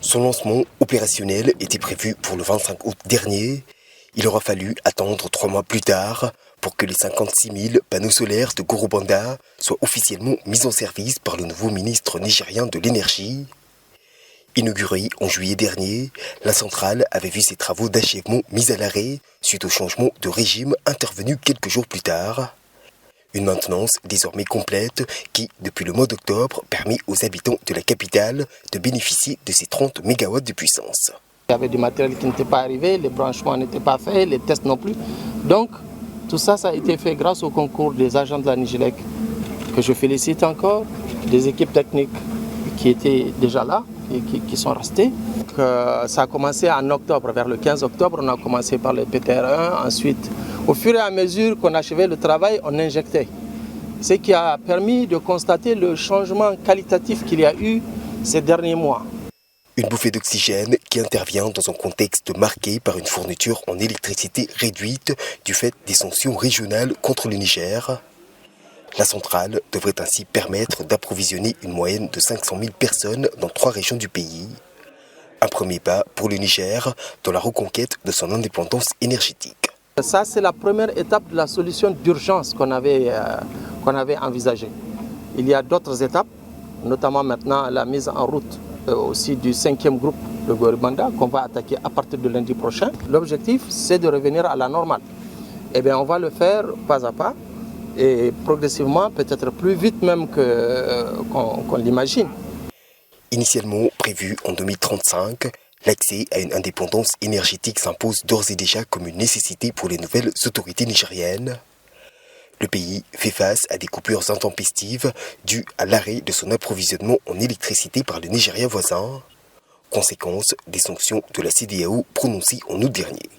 Son lancement opérationnel était prévu pour le 25 août dernier. Il aura fallu attendre 3 mois plus tard pour que les 56 000 panneaux solaires de Gorobanda soient officiellement mis en service par le nouveau ministre nigérien de l'énergie. Inaugurée en juillet dernier, la centrale avait vu ses travaux d'achèvement mis à l'arrêt suite au changement de régime intervenu quelques jours plus tard. Une maintenance désormais complète qui, depuis le mois d'octobre, permet aux habitants de la capitale de bénéficier de ces 30 MW de puissance. Il y avait du matériel qui n'était pas arrivé, les branchements n'étaient pas faits, les tests non plus. Donc, tout ça, ça a été fait grâce au concours des agents de la Nigélec, que je félicite encore, des équipes techniques qui étaient déjà là et qui sont restées. Ça a commencé en octobre, vers le 15 octobre, on a commencé par le PTR1, ensuite, au fur et à mesure qu'on achevait le travail, on injectait. Ce qui a permis de constater le changement qualitatif qu'il y a eu ces derniers mois. Une bouffée d'oxygène qui intervient dans un contexte marqué par une fourniture en électricité réduite du fait des sanctions régionales contre le Niger. La centrale devrait ainsi permettre d'approvisionner une moyenne de 500 000 personnes dans 3 régions du pays. Un premier pas pour le Niger dans la reconquête de son indépendance énergétique. Ça, c'est la première étape de la solution d'urgence qu'on avait envisagée. Il y a d'autres étapes, notamment maintenant la mise en route aussi du 5e groupe de Gorobanda qu'on va attaquer à partir de lundi prochain. L'objectif, c'est de revenir à la normale. Eh bien, on va le faire pas à pas et progressivement, peut-être plus vite même qu'on l'imagine. Initialement prévu en 2035, l'accès à une indépendance énergétique s'impose d'ores et déjà comme une nécessité pour les nouvelles autorités nigériennes. Le pays fait face à des coupures intempestives dues à l'arrêt de son approvisionnement en électricité par le Nigeria voisin, conséquence des sanctions de la CEDEAO prononcées en août dernier.